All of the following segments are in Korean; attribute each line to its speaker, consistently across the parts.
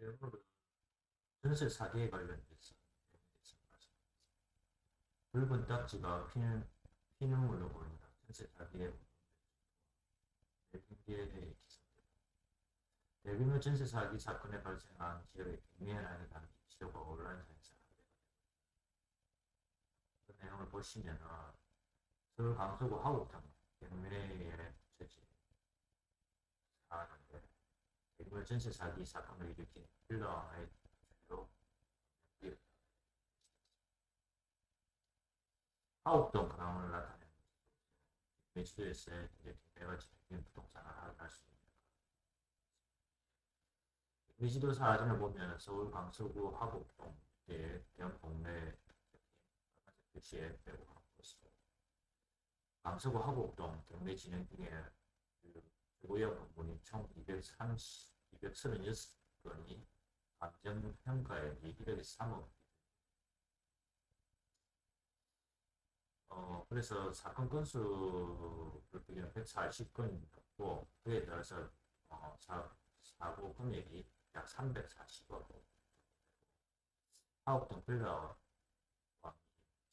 Speaker 1: 오늘은 전세 사기에 관련돼서 붉은 딱지가 피는 걸로 보인다. 전세 사기에 대기에 대해 기소됩니다. 대규모 전세 사기 사건에 발생한 지역의 경미연하게 담긴 지도가 온라인상에서 그 내용을 보시면은 서울 강서구 화곡동 경매에 처지하는데 대규모 전세 사기 사건을 일으킨 빌라왕의 주요 화곡동 강을 나타내는 매수에서 경매가 진행된 부동산을 확인할 수 있습니다. 위지도 사진을 보면 서울 강서구 화곡동 대형 동네 표시에 빼고 하고 있습니다. 강서구 화곡동 경매 진행 중에 구역 건물이 총 236건이 감정평가액이 1억 3억. 그래서 사건 건수를 보면 140건이었고 그에 따라서 사고 금액이 약 340억. 화곡동 빌라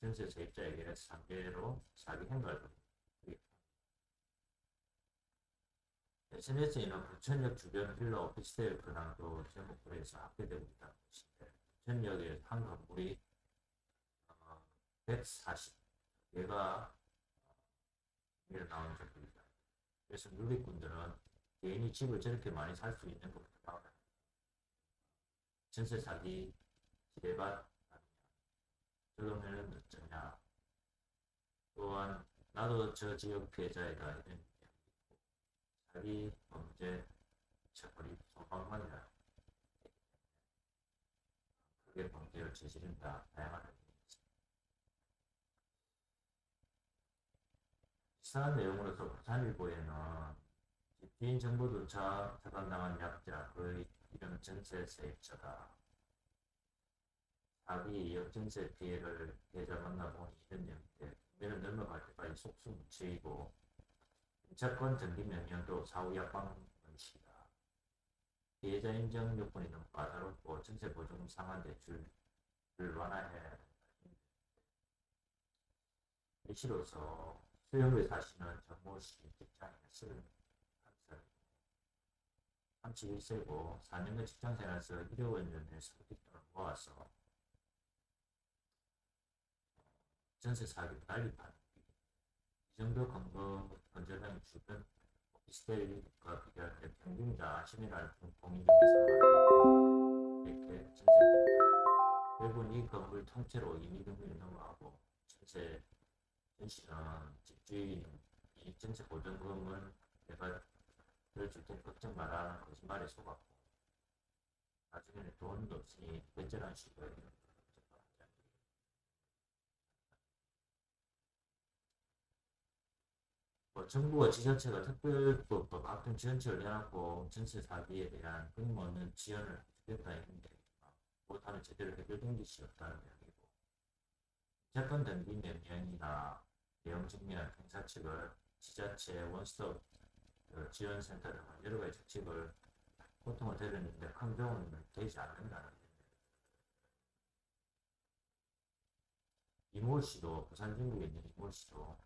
Speaker 1: 전세 세입자에게 상대로 사기 행각을 SNS에는 부천역 주변 빌라 오피스텔 근황도 제목으로 해서 확대되고 있다는 것인데 부천역의 한 건물이 140개가 나온 적입니다. 그래서 누리꾼들은 개인이 집을 저렇게 많이 살 수 있는 것부터 전세 사기 기대받 그러면 어쩌냐. 또한 나도 저 지역 피해자이다 이런 사기 범죄 처벌이 소방관이라 크게 범죄를 저지른다. 다양한 의견이 있습니다. 비슷한 내용으로서 부산일보에는 집주인 정보조차 차단당한 약자 그의 이름 전세 세입자다. 사기 역전세 피해를 피해자 만나보니 이런 내용인데 구매를 넘어갈 때까지 속수무책이고 인차권 등기 명령도 사후 약방문시다. 피해자 인정 요건이 너무 까다롭고 전세 보증금 상환 대출을 완화해 이시로서 수영구에 사시는 정모씨 직장인 31살 31세고 4년간 직장생활에서 1억 원 전에 소득돈을 모아서 전세 사기로 난립하는 이 정도 근거 건전한 주변 오피스텔과 비교할 때 평균자 시민할 공인 중개사가 이렇게 전세입니다. 결국은 이 건물 통째로 임의금리를 넘어가고 전시는 집주인이 전세 보증금을 내가 들어줄 때 걱정 마라는 거짓말에 속았고 나중에는 돈도 없으니 변절한 식으로 정부와 지자체가 특별법과 같은 지원책을 내놨고 전세 사기에 대한 끊임없는 지원을 해주겠다 했는데 못하면 제대로 해결된 것이 없다는 이야기고 채권 등기 명령이나 내용 증명 행사 측을 지자체 원스톱 지원센터 등 여러 가지 정책을 고통을 드렸는데 큰 도움은 되지 않는다는 이몰씨도 부산 중국에 있는 이몰씨도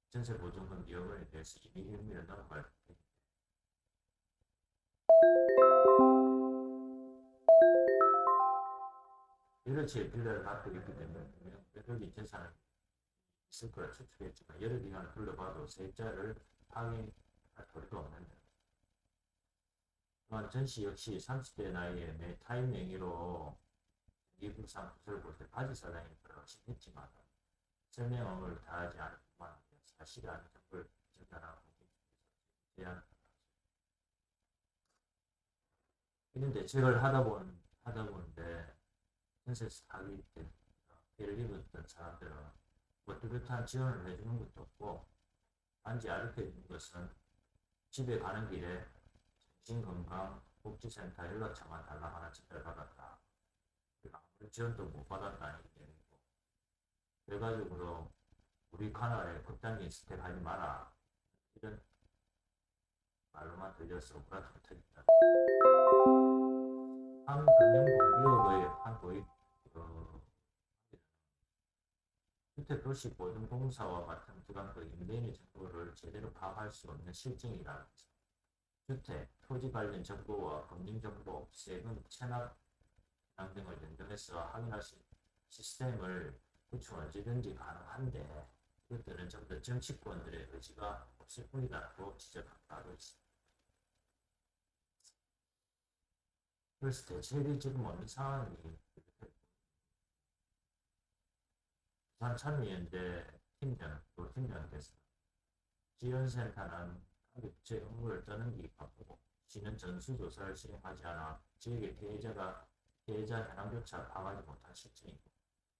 Speaker 1: 전세 보증금 2억 원에 대해서 이미 혐의를 넘어갈 때 여러 채의 빌라를 갖고 있기 때문에 매력적인 재산은 있을 거라 추측했지만 여러 기간을 둘러봐도 세입자를 확인할 도리가 없는데 또한 전씨 역시 30대 나이에 매 타인 명의로 이불상 구설을 볼 때 바지 사장이 들어가긴 했지만 설명을 다하지 않을 뿐만 아니라 사실이 아닌 정보를 전달하고 제한 이런 대책을 하다 보는데 전세 사기 때 피해를 입었던 사람들은 뭐 뚜렷한 지원을 해주는 것도 없고 단지 알려주는 것은 집에 가는 길에 정신건강복지센터 연락처만 달라고 하는 전달을 받았다. 아무리 지원도 못 받았다는 얘기고 결과적으로 우리 카나에 극단적인 스텝 하지 마라 이런 말로만 들려서 우라통이 터진다. 한 금융공기업의 한 고위 주택도시보증공사와 같은 기관의 임대인의 정보를 제대로 파악할 수 없는 실정이라는 것입니다. 주택, 토지 관련 정보와 금융정보, 세금, 체납 등을 연동해서 확인할 수 있는 시스템을 구축 언제든지 가능한데 이것들은 전부 다 정치권들의 의지가 없을 뿐이다라고 지적한 바도 있습니다. 그래서 대책이 지금 어느 상황이 부산참여연대 팀장, 또 팀장께서 지원센터는 국제 업무를 떠넘기기 바쁘고 시는 전수조사를 실행하지 않아 지역의 피해자 현황조차 파악하지 못한 실정이고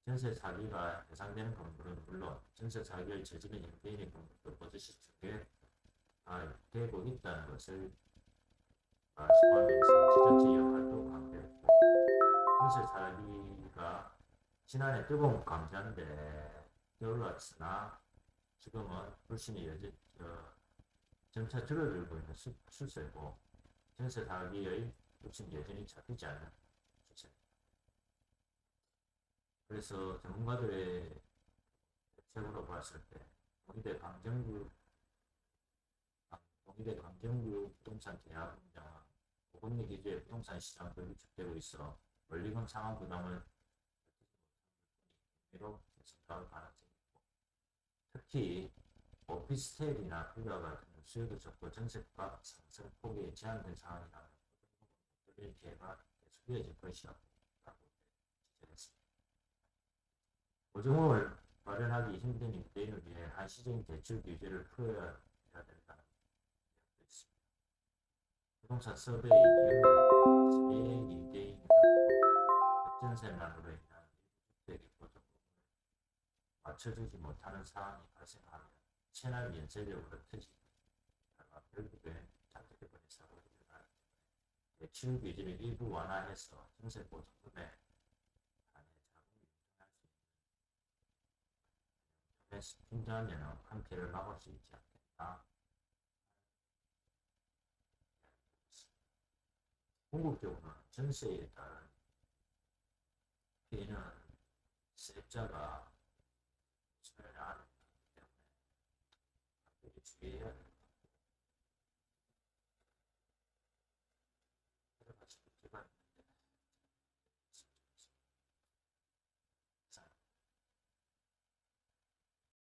Speaker 1: 전세 사기가 예상되는 건물은 물론 전세 사기를 저지른 임대인의 건물도 버젓이 되고 있다는 것을 말씀하면서 지자체 역할도 강조했고 전세 사기가 지난해 뜨거운 감자인데 겨울왔으나 지금은 불신이 점차 줄어들고 있는 추세고 전세 사기의 불신 여전히 잡히지 않는 추세입니다. 그래서 전문가들의 대책으로 봤을 때 동의대 강정구 부동산 계약 운영은 고금리 기조의 부동산 시장도 위축되고 있어 원리금 상환 부담을 의미로 개선할 가능성이 있고 특히 오피스텔이나 빌라 같은 수요도 적고 전세값 상승 폭이 제한된 상황이라면 뚫릴 기회가 계속 이어질 것이라고 지적했습니다. 보증금을 마련하기 힘든 임대인을 위해 한시적인 대출 규제를 풀어야 된다는 이야기도 있습니다. 부동산 서베이 기업의 임대인이라고 역전세난으로 인한 주택의 보증금을 맞춰주지 못하는 상황이 발생하면 채납 연쇄적으로 터지다가 결국에 단독해버린 사고가 일어나는 대출 규제를 일부 완화해서 전세 보증금에 한해 자금이 유통할 수 있는 풍자하면 한계를 막을 수 있지 않겠나. 궁극적으로는 전세에 따른 피해는 세입자가 주변에 안 했기 때문에 주의해야 됩니다.